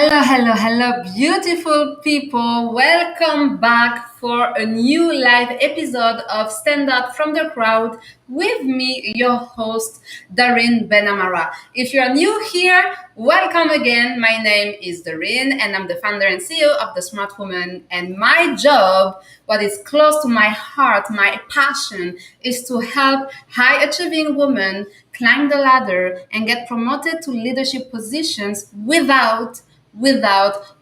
Hello, beautiful people. Welcome back for a new live episode of Stand Out From The Crowd with me, your host, Darine BenAmara. If you're new here, welcome again. My name is Darine, and I'm the founder and CEO of The Smart Woman. And my job, what is close to my heart, my passion, is to help high achieving women climb the ladder and get promoted to leadership positions without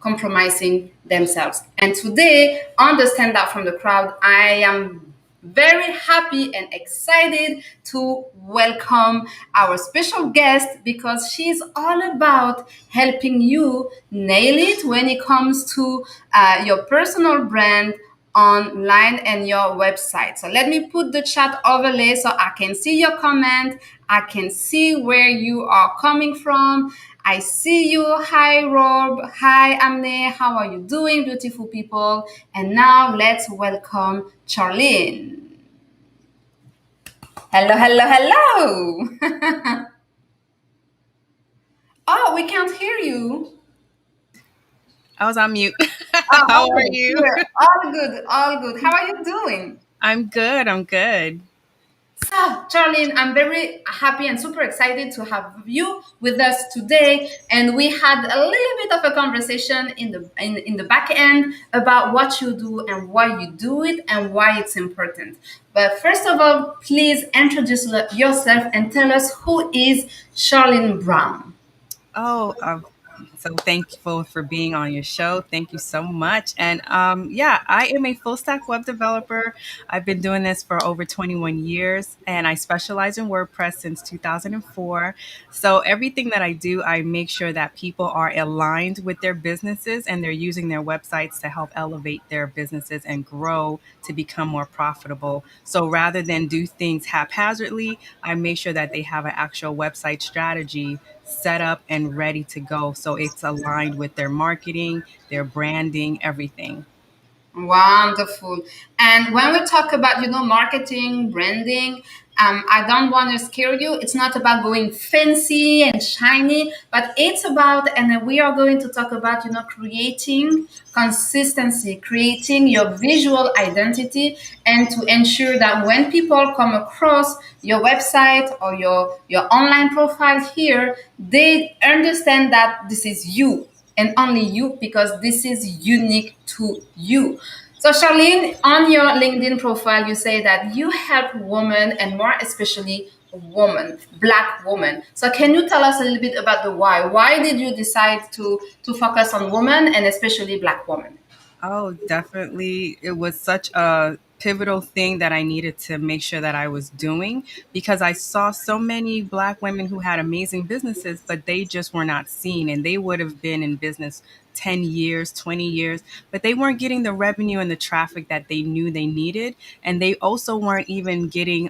compromising themselves. And today, on the Stand Out From The Crowd, I am very happy and excited to welcome our special guest because she's all about helping you nail it when it comes to your personal brand online and your website. So let me put the chat overlay so I can see your comment. I can see where you are coming from. I see you. Hi, Rob. Hi, Amne. How are you doing, beautiful people? And now let's welcome Charlene. Hello. Oh, we can't hear you. I was on mute. Oh, How are okay. you? Here. All good. All good. How are you doing? I'm good. I'm good. So, Charlene, I'm very happy and super excited to have you with us today. And we had a little bit of a conversation in the back end about what you do and why you do it and why it's important. But first of all, please introduce yourself and tell us who is Charlene Brown. Oh, so thankful for being on your show. Thank you so much. And yeah, I am a full stack web developer. I've been doing this for over 21 years, and I specialize in WordPress since 2004. So everything that I do, I make sure that people are aligned with their businesses and they're using their websites to help elevate their businesses and grow to become more profitable. So rather than do things haphazardly, I make sure that they have an actual website strategy set up and ready to go. So it's aligned with their marketing, their branding, everything. Wonderful. And when we talk about, marketing, branding, I don't want to scare you. It's not about going fancy and shiny, but it's about, and then we are going to talk about, creating consistency, creating your visual identity, and to ensure that when people come across your website or your online profile here, they understand that this is you and only you because this is unique to you. So, Charlene, on your LinkedIn profile, you say that you help women and more especially women, Black women. So, can you tell us a little bit about the why? Why did you decide to focus on women and especially Black women? Oh, definitely. It was such a pivotal thing that I needed to make sure that I was doing because I saw so many Black women who had amazing businesses, but they just were not seen and they would have been in business 10 years, 20 years, but they weren't getting the revenue and the traffic that they knew they needed. And they also weren't even getting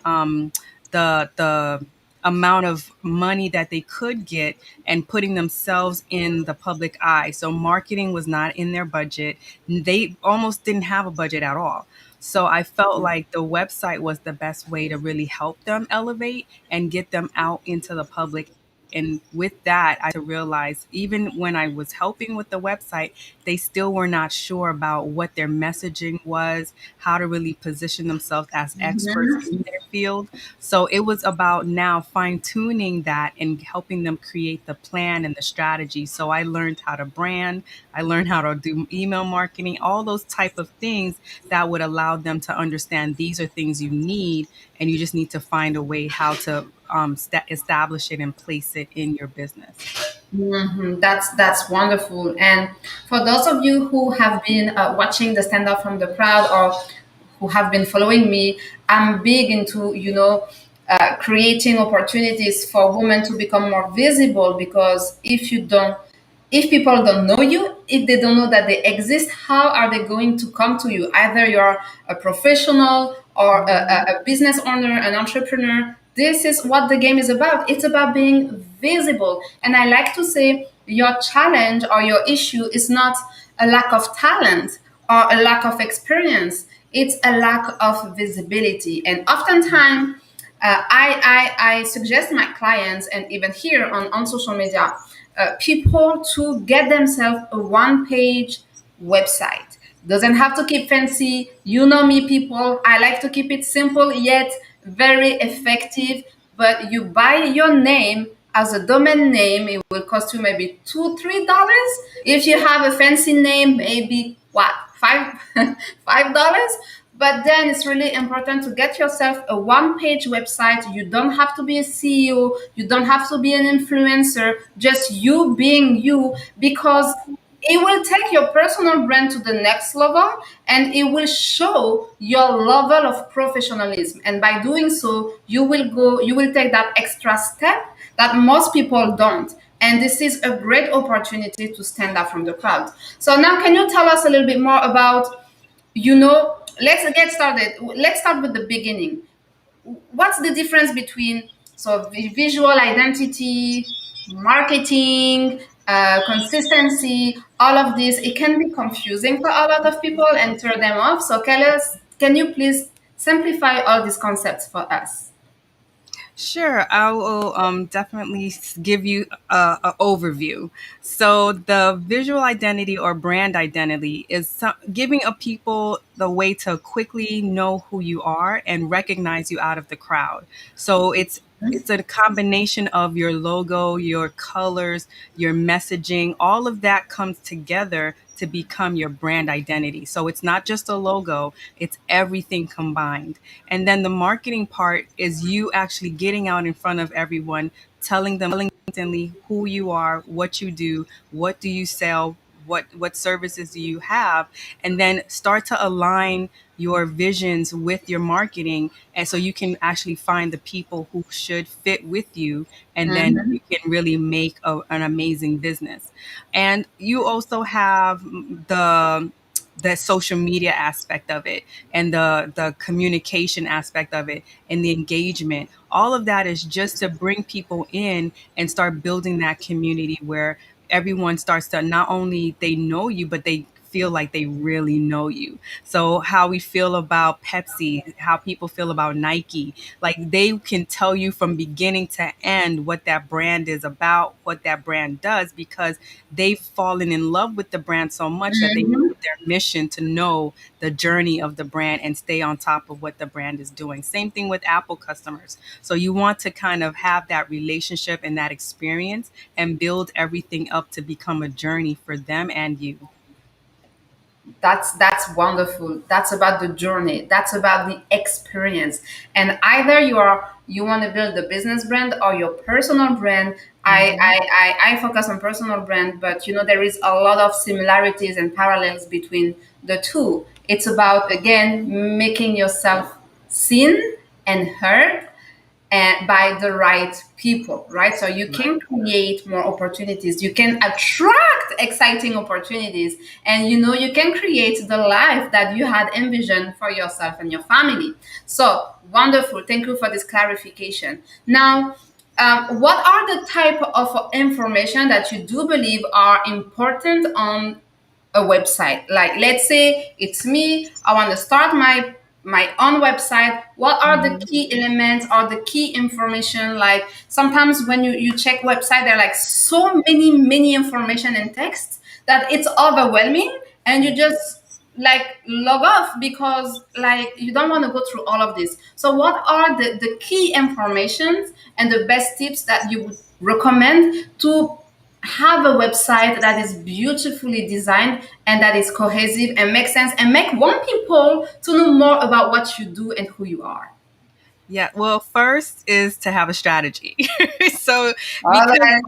the amount of money that they could get and putting themselves in the public eye. So marketing was not in their budget. They almost didn't have a budget at all. So I felt like the website was the best way to really help them elevate and get them out into the public. And with that, I realized even when I was helping with the website, they still were not sure about what their messaging was, how to really position themselves as experts in their field. So it was about now fine tuning that and helping them create the plan and the strategy. So I learned how to brand, I learned how to do email marketing, all those type of things that would allow them to understand these are things you need, and you just need to find a way how to establish it and place it in your business. That's wonderful. And for those of you who have been watching the Stand Up From The Crowd or who have been following me, I'm big into creating opportunities for women to become more visible because if people don't know you, if they don't know that they exist, how are they going to come to you? Either you're a professional or a business owner, an entrepreneur. This is what the game is about. It's about being visible. And I like to say your challenge or your issue is not a lack of talent or a lack of experience. It's a lack of visibility. And oftentimes, I suggest my clients, and even here on social media, people to get themselves a one page website. Doesn't have to keep fancy. You know me, people. I like to keep it simple yet very effective. But you buy your name as a domain name, it will cost you maybe $2, $3. If you have a fancy name, maybe what, $5? But then it's really important to get yourself a one page website. You don't have to be a CEO, you don't have to be an influencer, just you being you, because it will take your personal brand to the next level and it will show your level of professionalism. And by doing so, you will take that extra step that most people don't. And this is a great opportunity to stand out from the crowd. So now can you tell us a little bit more about, let's get started. Let's start with the beginning. What's the difference between visual identity, marketing, consistency, all of this? It can be confusing for a lot of people and turn them off. So can you please simplify all these concepts for us? Sure, I will definitely give you a overview. So, the visual identity or brand identity is giving a people the way to quickly know who you are and recognize you out of the crowd. So, it's a combination of your logo, your colors, your messaging, all of that comes together to become your brand identity. So it's not just a logo, it's everything combined. And then the marketing part is you actually getting out in front of everyone, telling them instantly who you are, what you do, what do you sell, what services do you have, and then start to align your visions with your marketing, and so you can actually find the people who should fit with you, and then you can really make an amazing business. And you also have the social media aspect of it, and the communication aspect of it, and the engagement. All of that is just to bring people in and start building that community where everyone starts to, not only they know you, but they feel like they really know you. So how we feel about Pepsi, how people feel about Nike, like they can tell you from beginning to end what that brand is about, what that brand does, because they've fallen in love with the brand so much that they make Mhm. it their mission to know the journey of the brand and stay on top of what the brand is doing. Same thing with Apple customers. So you want to kind of have that relationship and that experience and build everything up to become a journey for them and you. That's wonderful. That's about the journey, that's about the experience. And either you want to build the business brand or your personal brand. I focus on personal brand, but there is a lot of similarities and parallels between the two. It's about, again, making yourself seen and heard, and by the right people, right? So you can create more opportunities, you can attract exciting opportunities, and you can create the life that you had envisioned for yourself and your family. So wonderful. Thank you for this clarification. Now, what are the type of information that you do believe are important on a website? Like, let's say it's me, I want to start my own website. What are the Mhm. key elements or the key information? Like, sometimes when you check website, there are like so many information and text that it's overwhelming, and you just like log off because like you don't want to go through all of this. So what are the key informations and the best tips that you would recommend to have a website that is beautifully designed and that is cohesive and makes sense and make one people to know more about what you do and who you are? Yeah, well, first is to have a strategy. So All because right.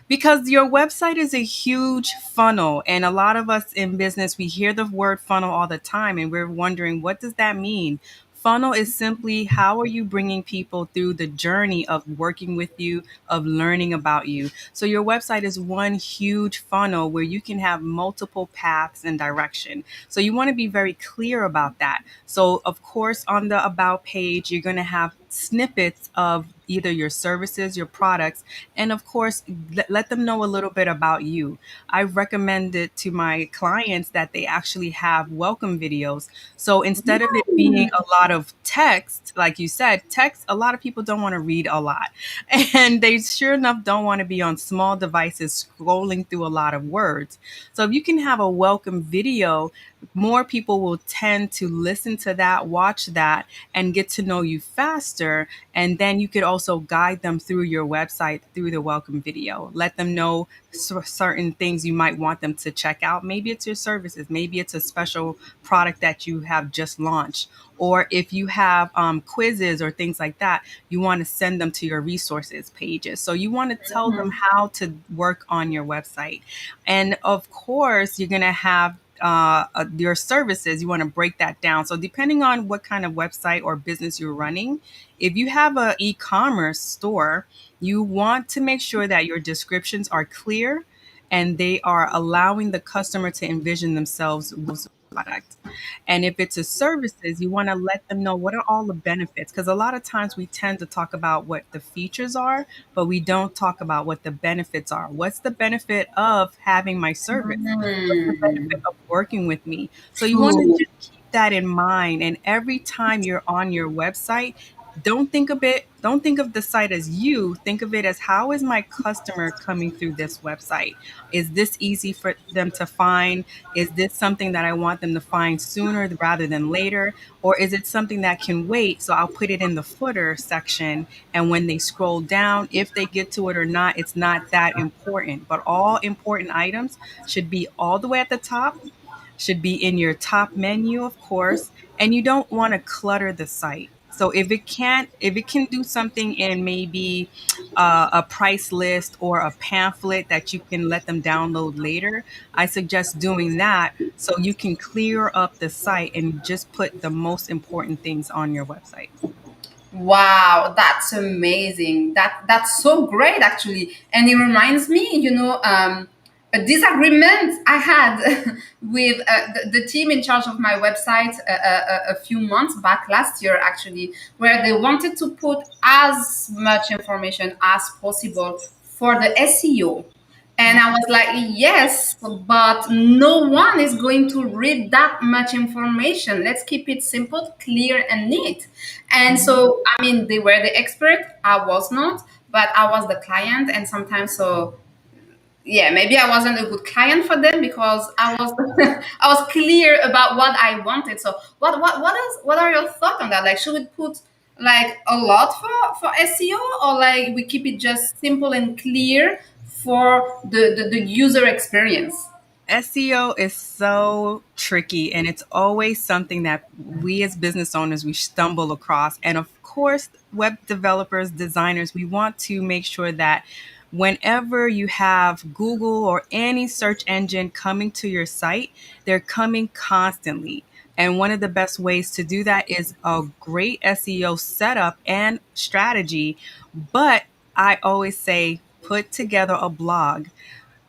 because your website is a huge funnel, and a lot of us in business, we hear the word funnel all the time and we're wondering, what does that mean? Funnel is simply, how are you bringing people through the journey of working with you, of learning about you? So your website is one huge funnel where you can have multiple paths and direction. So you want to be very clear about that. So of course, on the about page, you're going to have snippets of either your services, your products, and of course, let them know a little bit about you. I've recommended to my clients that they actually have welcome videos. So instead of it being a lot of text, like you said, text, a lot of people don't want to read a lot. And they sure enough don't want to be on small devices scrolling through a lot of words. So if you can have a welcome video, more people will tend to listen to that, watch that, and get to know you faster. And then you could also guide them through your website through the welcome video. Let them know certain things you might want them to check out. Maybe it's your services, maybe it's a special product that you have just launched. Or if you have quizzes or things like that, you want to send them to your resources pages. So you want to tell them how to work on your website. And of course, you're going to have your services, you want to break that down. So depending on what kind of website or business you're running, if you have a e-commerce store, you want to make sure that your descriptions are clear and they are allowing the customer to envision themselves with the product. And if it's a services, you want to let them know what are all the benefits, because a lot of times we tend to talk about what the features are, but we don't talk about what the benefits are. What's the benefit of having my service? What's the benefit Mm, of working with me? So you want to true. just keep that in mind. And every time you're on your website, don't think of the site as you, think of it as how is my customer coming through this website? Is this easy for them to find? Is this something that I want them to find sooner rather than later? Or is it something that can wait? So I'll put it in the footer section. And when they scroll down, if they get to it or not, it's not that important. But all important items should be all the way at the top, should be in your top menu, of course, and you don't want to clutter the site. So if it can do something in maybe a price list or a pamphlet that you can let them download later, I suggest doing that so you can clear up the site and just put the most important things on your website. Wow, that's amazing. That's so great, actually. And it reminds me, a disagreement I had with the team in charge of my website a few months back last year, actually, where they wanted to put as much information as possible for the SEO. And I was like, yes, but no one is going to read that much information. Let's keep it simple, clear, and neat. And so, I mean, they were the expert. I was not, but I was the client. And sometimes, so yeah, maybe I wasn't a good client for them because I was I was clear about what I wanted. So what are your thoughts on that? Like, should we put like a lot for SEO, or like we keep it just simple and clear for the user experience? SEO is so tricky, and it's always something that we as business owners we stumble across. And of course, web developers, designers, we want to make sure that whenever you have Google or any search engine coming to your site, they're coming constantly. And one of the best ways to do that is a great SEO setup and strategy. But I always say put together a blog.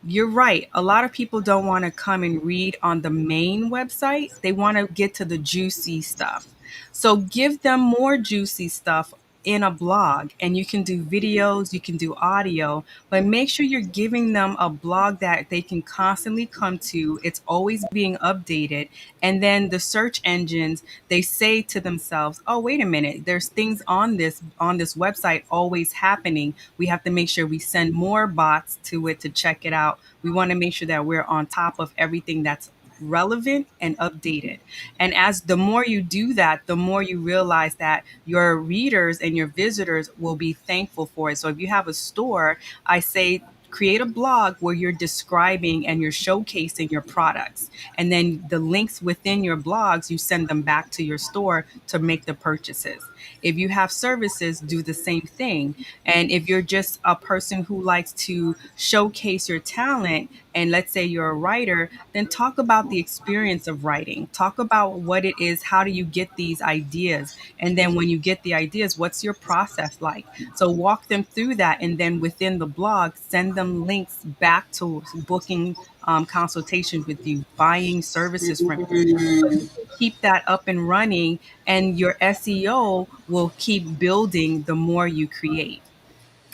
You're right. A lot of people don't want to come and read on the main website. They want to get to the juicy stuff. So give them more juicy stuff in a blog, and you can do videos, you can do audio, but make sure you're giving them a blog that they can constantly come to. It's always being updated. And then the search engines, they say to themselves, "Oh, wait a minute. There's things on this website always happening. We have to make sure we send more bots to it to check it out. We want to make sure that we're on top of everything that's relevant and updated." And as the more you do that, the more you realize that your readers and your visitors will be thankful for it. So if you have a store, I say create a blog where you're describing and you're showcasing your products. And then the links within your blogs, you send them back to your store to make the purchases. If you have services, do the same thing. And if you're just a person who likes to showcase your talent, and let's say you're a writer, then talk about the experience of writing. Talk about what it is, how do you get these ideas? And then when you get the ideas, what's your process like? So walk them through that. And then within the blog, send them links back to booking consultations with you, buying services from you. So you can keep that up and running, and your SEO will keep building the more you create.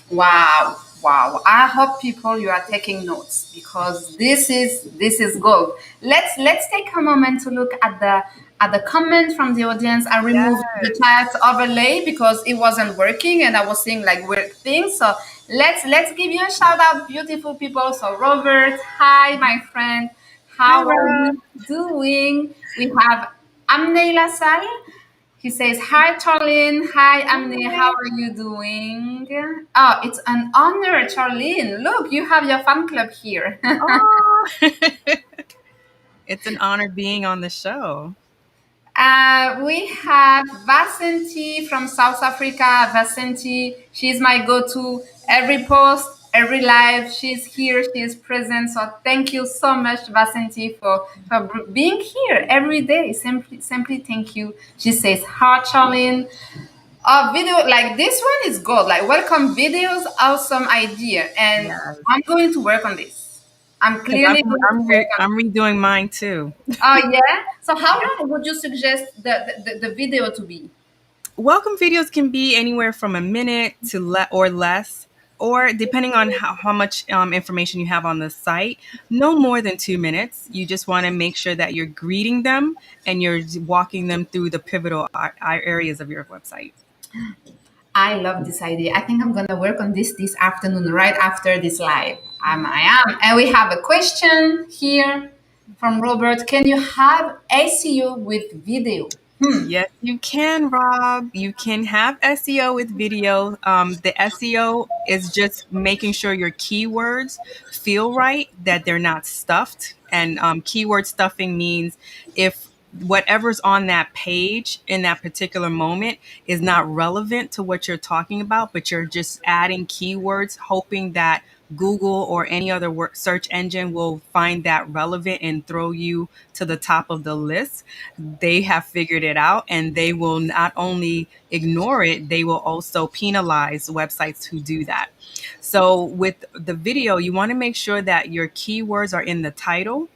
Wow, wow. I hope people you are taking notes because this is gold. Let's take a moment to look at the comment from the audience. I removed the Yes. chat overlay because it wasn't working and I was seeing like weird things. So let's give you a shout out, beautiful people. So Robert, hi my friend. Hi, How are Rob. you doing? We have Amne Lasal. He says, "Hi, Charlene. Hi, Amni. How Hi. are you doing?" Oh, it's an honor, Charlene. Look, you have your fan club here. Oh, it's an honor being on the show. We have Vasanti from South Africa. Vasanti, she's my go-to. Every post, every live, she's here. She is present. So thank you so much, Vasanti, for being here every day. Simply thank you. She says, "Hi, Charlene. Video like this one is good. Like welcome videos, awesome idea, and Yes. I'm going to work on this. I'm Because clearly going to work on I'm it. redoing mine too. Oh yeah. So how long would you suggest the video to be? Welcome videos can be anywhere from a minute to or less, or depending on how much information you have on the site, no more than 2 minutes. You just want to make sure that you're greeting them and you're walking them through the pivotal areas of your website. I love this idea. I think I'm gonna work on this afternoon, right after this live. I am, and we have a question here from Robert. Can you have SEO with video? Yes, you can, Rob. You can have SEO with video. The SEO is just making sure your keywords feel right, that they're not stuffed. And keyword stuffing means if whatever's on that page in that particular moment is not relevant to what you're talking about, but you're just adding keywords, hoping that Google or any other search engine will find that relevant and throw you to the top of the list. They have figured it out, and they will not only ignore it, they will also penalize websites who do that. So with the video, you want to make sure that your keywords are in the title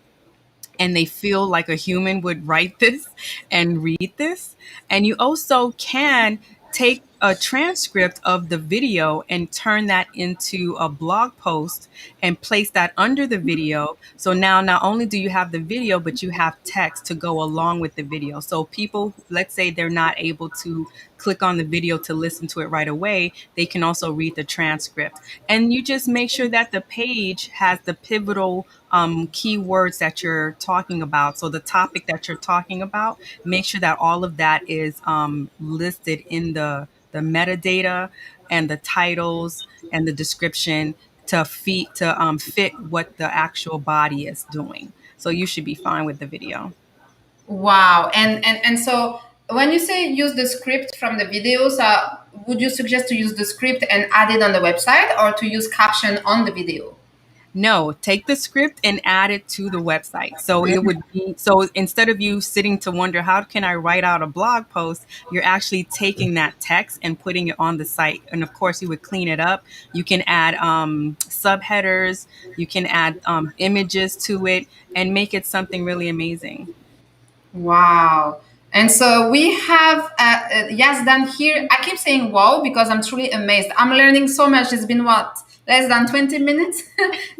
and they feel like a human would write this and read this. And you also can take a transcript of the video and turn that into a blog post and place that under the video. So now not only do you have the video, but you have text to go along with the video. So people, let's say they're not able to click on the video to listen to it right away, they can also read the transcript. And you just make sure that the page has the pivotal keywords that you're talking about. So the topic that you're talking about, make sure that all of that is listed in the metadata and the titles and the description to fit what the actual body is doing. So you should be fine with the video. Wow. And so when you say use the script from the videos, would you suggest to use the script and add it on the website or to use caption on the video? No, take the script and add it to the website. So it would be, so instead of you sitting to wonder, how can I write out a blog post? You're actually taking that text and putting it on the site. And of course, you would clean it up. You can add subheaders, you can add images to it and make it something really amazing. Wow. And so we have Yazdan here. I keep saying wow because I'm truly amazed. I'm learning so much. It's been what? Less than 20 minutes?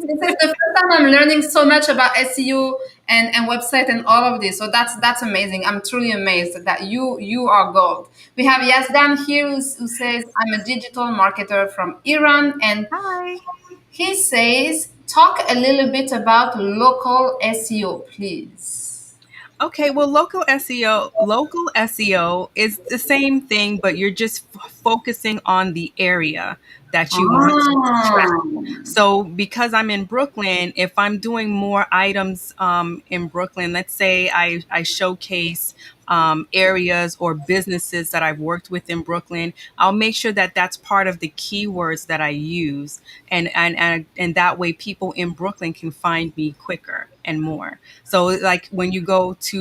This is the first time I'm learning so much about SEO and website and all of this. So that's amazing. I'm truly amazed that you are gold. We have Yazdan here who says, I'm a digital marketer from Iran. And Hi. he says, talk a little bit about local SEO, please. Okay, well, local SEO is the same thing, but you're just focusing on the area that you want to track. Oh. So, because I'm in Brooklyn, if I'm doing more items in Brooklyn, let's say I showcase areas or businesses that I've worked with in Brooklyn, I'll make sure that that's part of the keywords that I use, and that way people in Brooklyn can find me quicker. and more. So like when you go to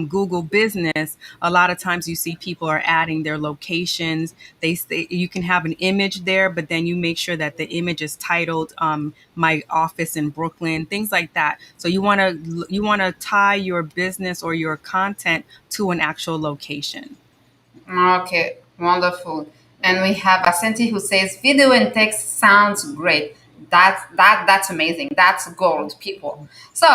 Google Business, a lot of times you see people are adding their locations. They say you can have an image there, but then you make sure that the image is titled "My Office in Brooklyn," things like that. So you want to tie your business or your content to an actual location. Okay, wonderful. And we have Asenti who says video and text sounds great. That's amazing. That's gold, people. So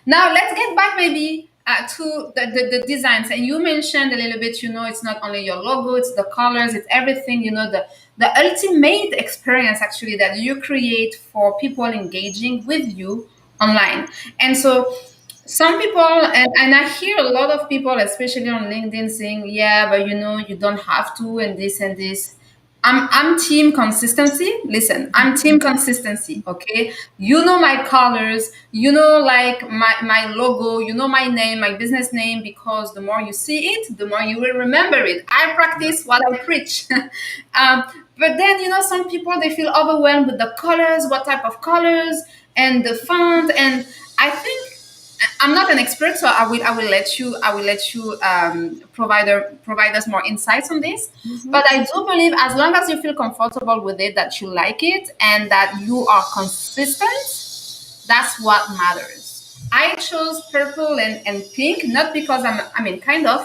now let's get back maybe to the designs. And you mentioned a little bit, it's not only your logo, it's the colors, it's everything, the ultimate experience actually that you create for people engaging with you online. And so some people, and I hear a lot of people, especially on LinkedIn, saying, "Yeah, but you don't have to," and this and this. I'm team consistency. Listen, I'm team consistency. Okay, my colors, like my logo, my name, my business name, because the more you see it, the more you will remember it. I practice what I preach. um, but then some people they feel overwhelmed with the colors, what type of colors, and the font, and I think I'm not an expert, so I will let you provide us more insights on this. Mhm. But I do believe as long as you feel comfortable with it, that you like it, and that you are consistent, that's what matters. I chose purple and pink not because kind of.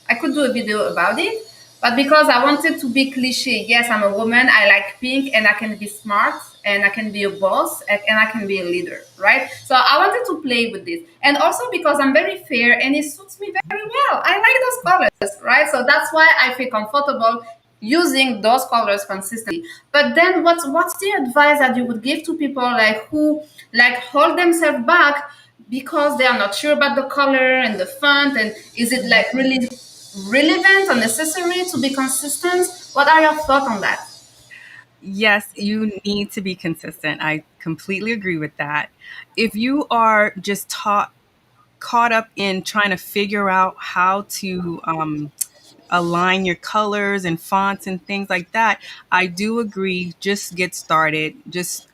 I could do a video about it, but because I wanted to be cliche. Yes, I'm a woman. I like pink, and I can be smart, and I can be a boss, and I can be a leader, right? So I wanted to play with this, and also because I'm very fair, and it suits me very well. I like those colors, right? So that's why I feel comfortable using those colors consistently. But then, what's the advice that you would give to people like who like hold themselves back because they are not sure about the color and the font, and is it like really relevant or necessary to be consistent? What are your thoughts on that? Yes, you need to be consistent. I completely agree with that. If you are just caught up in trying to figure out how to align your colors and fonts and things like that, I do agree. Just get started, just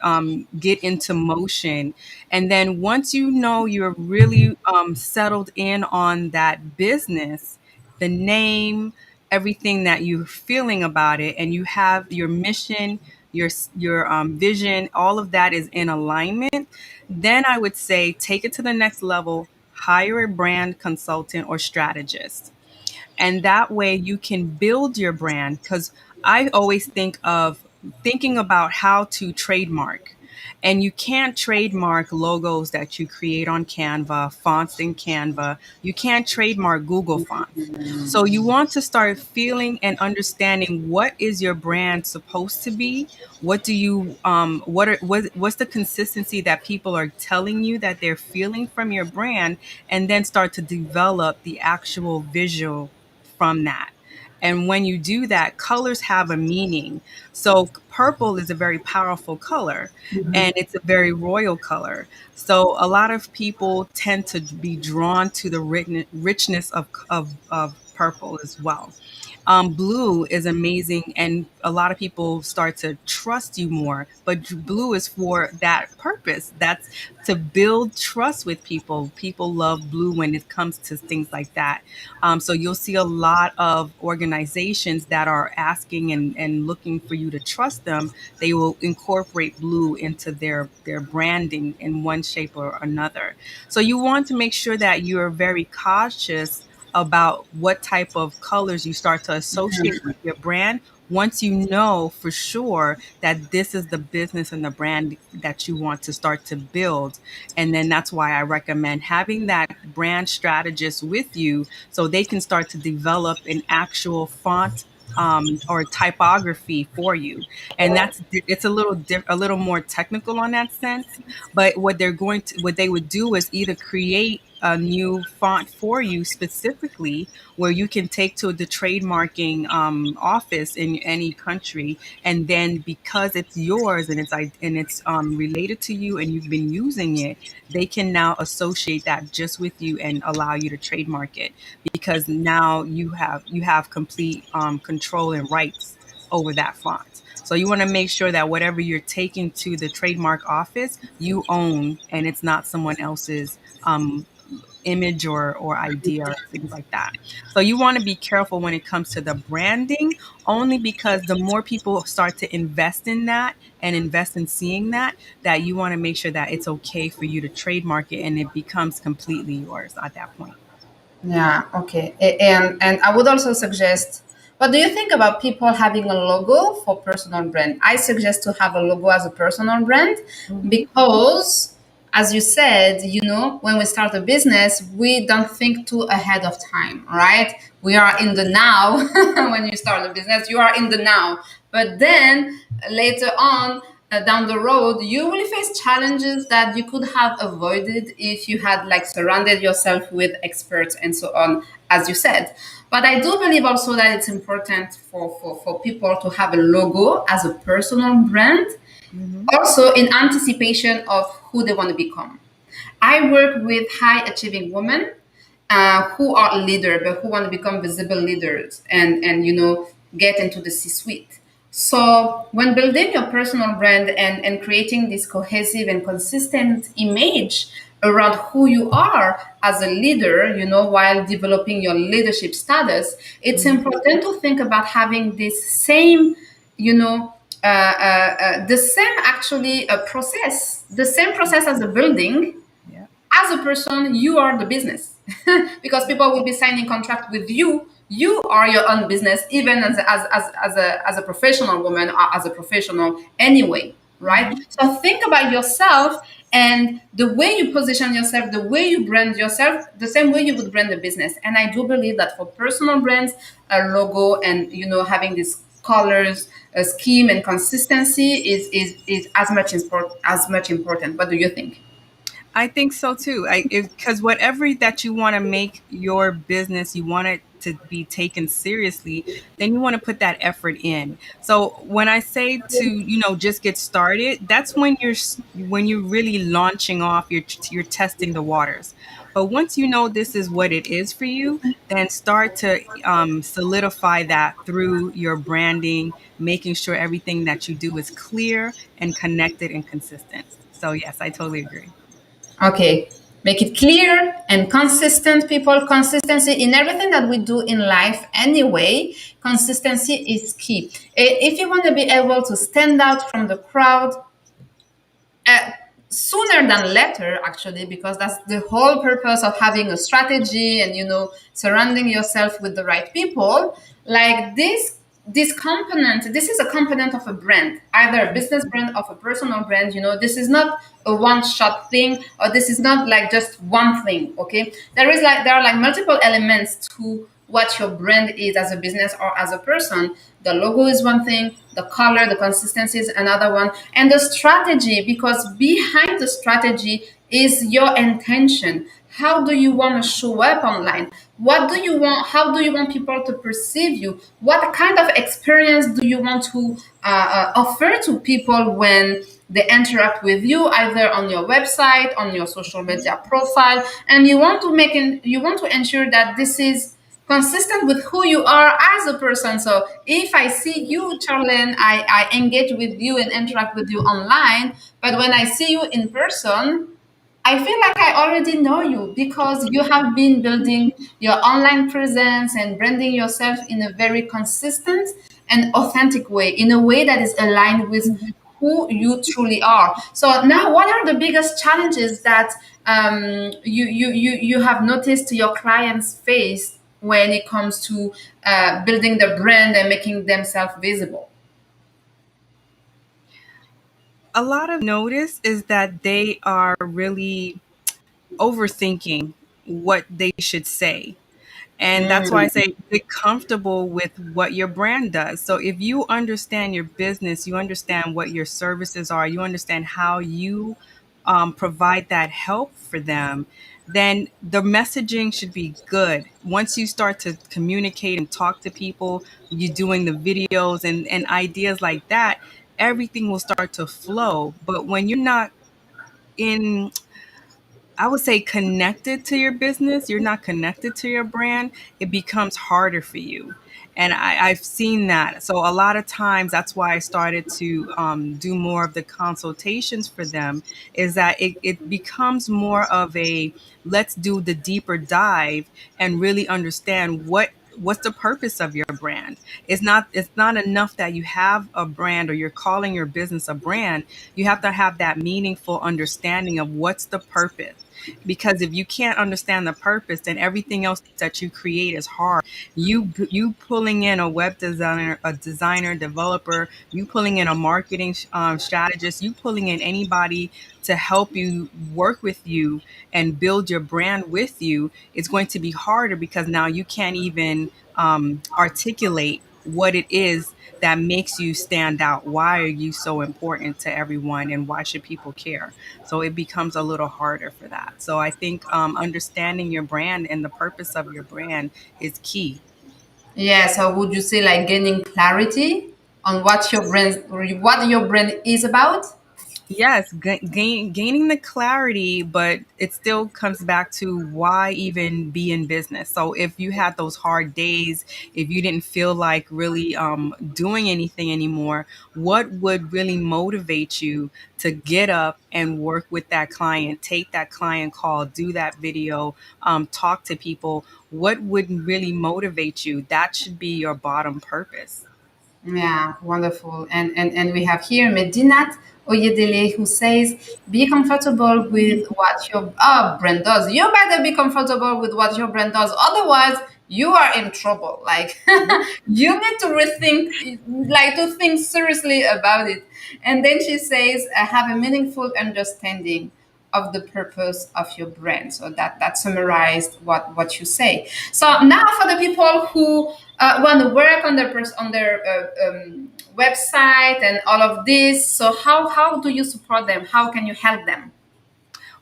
get into motion. And then once you know you're really settled in on that business, the name, everything that you're feeling about it, and you have your mission, your vision, all of that is in alignment, then I would say take it to the next level, hire a brand consultant or strategist, and that way you can build your brand. Because I always thinking about how to trademark, and you can't trademark logos that you create on Canva, fonts in Canva. You can't trademark Google fonts. So you want to start feeling and understanding what is your brand supposed to be. What do you what's the consistency that people are telling you that they're feeling from your brand, and then start to develop the actual visual from that. And when you do that, colors have a meaning. So purple is a very powerful color, and it's a very royal color. So a lot of people tend to be drawn to the richness of purple as well. Blue is amazing, and a lot of people start to trust you more. But blue is for that purpose. That's to build trust with people. People love blue when it comes to things like that. So you'll see a lot of organizations that are asking and looking for you to trust them. They will incorporate blue into their branding in one shape or another. So you want to make sure that you're very cautious about what type of colors you start to associate with your brand once you know for sure that this is the business and the brand that you want to start to build. And then that's why I recommend having that brand strategist with you so they can start to develop an actual font or typography for you. And it's a little more technical on that sense. But what they would do is either create a new font for you specifically, where you can take to the trademarking office in any country, and then because it's yours and it's related to you and you've been using it, they can now associate that just with you and allow you to trademark it, because now you have complete control and rights over that font. So you want to make sure that whatever you're taking to the trademark office, you own, and it's not someone else's image or idea or things like that. So you want to be careful when it comes to the branding, only because the more people start to invest in that and invest in seeing that, that you want to make sure that it's okay for you to trademark it and it becomes completely yours at that point. Yeah, okay. And I would also suggest, what do you think about people having a logo for personal brand? I suggest to have a logo as a personal brand Hmm. because, as you said, when we start a business, we don't think too ahead of time, right? We are in the now. When you start a business, you are in the now. But then later on, down the road, you will face challenges that you could have avoided if you had like surrounded yourself with experts and so on, as you said. But I do believe also that it's important for people to have a logo as a personal brand, Hmm. also in anticipation of who they want to become. I work with high achieving women who are leaders but who want to become visible leaders and get into the C-suite. So when building your personal brand and creating this cohesive and consistent image around who you are as a leader, while developing your leadership status, it's Hmm. important to think about having this same, you know, the same actually process, the same process as a building. Yeah. As a person, you are the business because people will be signing contract with you. You are your own business, even as a professional woman or as a professional anyway, right? Hmm. So think about yourself and the way you position yourself, the way you brand yourself, the same way you would brand a business. And I do believe that for personal brands, a logo and having these colors, a scheme, and consistency is as much important. What do you think? I think so too. Because whatever that you want to make your business, you want it to be taken seriously, then you want to put that effort in. So when I say to, just get started, that's when when you're really launching off, you're testing the waters. But once you know this is what it is for you, then start to solidify that through your branding, making sure everything that you do is clear and connected and consistent. So yes, I totally agree. Okay. Make it clear and consistent, people. Consistency in everything that we do in life, anyway. Consistency is key. If you want to be able to stand out from the crowd, uh, sooner than later, actually, because that's the whole purpose of having a strategy and surrounding yourself with the right people. Like this component, this is a component of a brand, either a business brand or a personal brand. This is not a one shot thing, or this is not like just one thing. Okay, there are like multiple elements to what your brand is as a business or as a person. The logo is one thing, the color, the consistency is another one, and the strategy, because behind the strategy is your intention. How do you want to show up online? What do you want? How do you want people to perceive you? What kind of experience do you want to offer to people when they interact with you, either on your website, on your social media profile, and you want to ensure that this is consistent with who you are as a person. So if I see you, Charlene, I engage with you and interact with you online, but when I see you in person, I feel like I already know you because you have been building your online presence and branding yourself in a very consistent and authentic way, in a way that is aligned with who you truly are. So now, what are the biggest challenges that you have noticed your clients face when it comes to building the brand and making themselves visible? A lot of notice is that they are really overthinking what they should say. And that's why I say get comfortable with what your brand does. So if you understand your business, you understand what your services are, you understand how you provide that help for them, then the messaging should be good. Once you start to communicate and talk to people, you're doing the videos and ideas like that, everything will start to flow. But when you're not in, I would say, connected to your business, you're not connected to your brand, it becomes harder for you. And I've seen that. So a lot of times that's why I started to do more of the consultations for them, is that it becomes more of a, let's do the deeper dive and really understand what's the purpose of your brand. It's not enough that you have a brand or you're calling your business a brand. You have to have that meaningful understanding of what's the purpose. Because if you can't understand the purpose, then everything else that you create is hard. You pulling in a web designer, a designer, developer, you pulling in a marketing strategist, you pulling in anybody to help you work with you and build your brand with you, it's going to be harder because now you can't even articulate what it is that makes you stand out. Why are you so important to everyone, and why should people care? So it becomes a little harder for that. So I think understanding your brand and the purpose of your brand is key. Yeah, so would you say like gaining clarity on what your brand is about? Yes, gaining the clarity, but it still comes back to why even be in business. So if you had those hard days, if you didn't feel like really doing anything anymore, what would really motivate you to get up and work with that client, take that client call, do that video, talk to people? What would really motivate you? That should be your bottom purpose. Yeah, wonderful. And we have here Medinat Oyedele who says, be comfortable with what your brand does. You better be comfortable with what your brand does. Otherwise, you are in trouble. Like, you need to rethink, like, to think seriously about it. And then she says, have a meaningful understanding of the purpose of your brand. So that summarized what you say. So now for the people who want to work on their website and all of this. So how do you support them? How can you help them?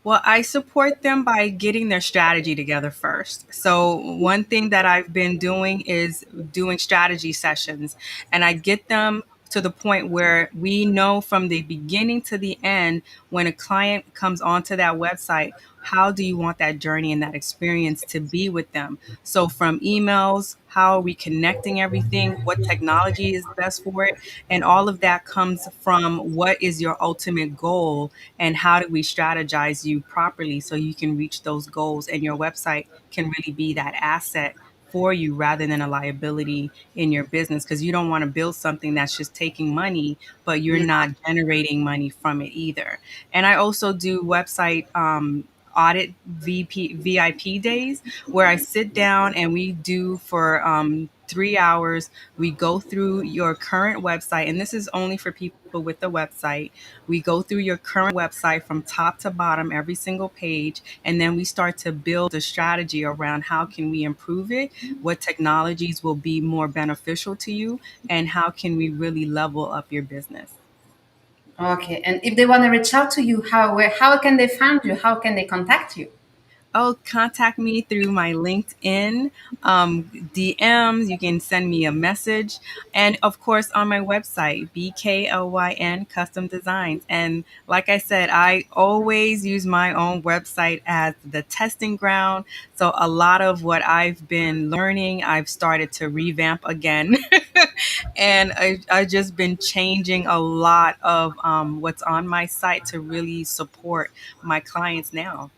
Well, I support them by getting their strategy together first. So, one thing that I've been doing is doing strategy sessions, and I get them to the point where we know from the beginning to the end, when a client comes onto that website, how do you want that journey and that experience to be with them? So, from emails, how are we connecting everything? What technology is best for it? And all of that comes from what is your ultimate goal, and how do we strategize you properly so you can reach those goals, and your website can really be that asset for you rather than a liability in your business, because you don't want to build something that's just taking money but you're Yeah. not generating money from it either. And I also do website audit VIP days, where I sit down and we do for 3 hours. We go through your current website, and this is only for people with the website. We go through your current website from top to bottom, every single page, and then we start to build a strategy around how can we improve it, what technologies will be more beneficial to you, and how can we really level up your business. Okay. And if they want to reach out to you, how can they find you? How can they contact you? Oh, contact me through my LinkedIn DMs. You can send me a message. And of course, on my website, BKLYN Custom Designs. And like I said, I always use my own website as the testing ground. So a lot of what I've been learning, I've started to revamp again. And I've just been changing a lot of what's on my site to really support my clients now.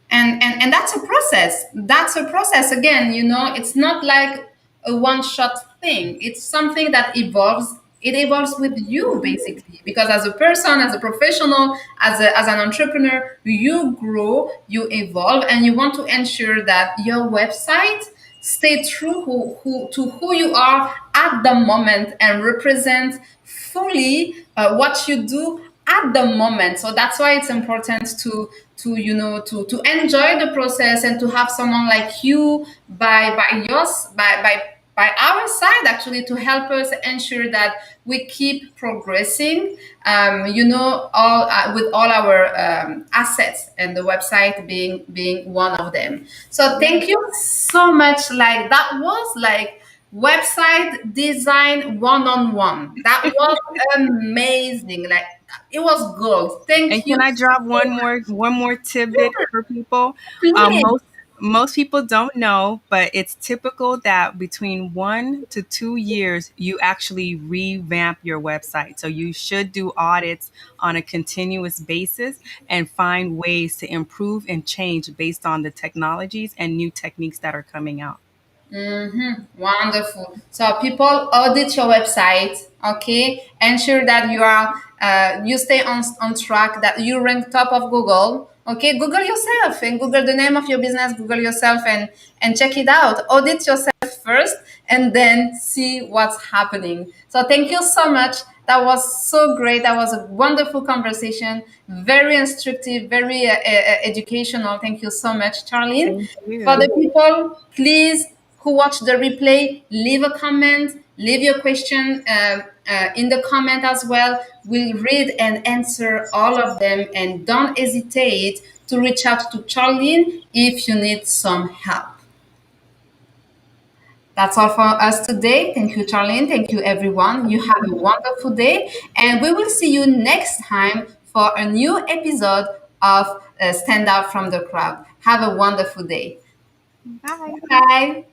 And that's a process. That's a process. Again, it's not like a one shot thing. It's something that evolves. It evolves with you, basically, because as a person, as a professional, as an entrepreneur, you grow, you evolve, and you want to ensure that your website stay true to who you are at the moment and represent fully what you do at the moment. So that's why it's important to enjoy the process and to have someone like you by our side, actually, to help us ensure that we keep progressing, all with all our assets, and the website being one of them. So thank you so much. Like, that was like website design one-on-one. That was amazing. Like, it was gold. And Thank you can I drop so one more tidbit much. for people? Most Please. Most people don't know, but it's typical that between 1 to 2 years, you actually revamp your website. So you should do audits on a continuous basis and find ways to improve and change based on the technologies and new techniques that are coming out. Wonderful. So people audit your website, okay? Ensure that you stay on track, that you rank top of Google. Okay, Google yourself and Google the name of your business, Google yourself and check it out. Audit yourself first and then see what's happening. So thank you so much. That was so great. That was a wonderful conversation, very instructive, very educational. Thank you so much, Charlene. Thank For the you. people, please, who watch the replay, leave a comment, leave your question in the comment as well. We'll read and answer all of them, and don't hesitate to reach out to Charlene if you need some help. That's all for us today. Thank you, Charlene. Thank you, everyone. You have a wonderful day, and we will see you next time for a new episode of Stand Out from the Crowd. Have a wonderful day. Bye. Bye.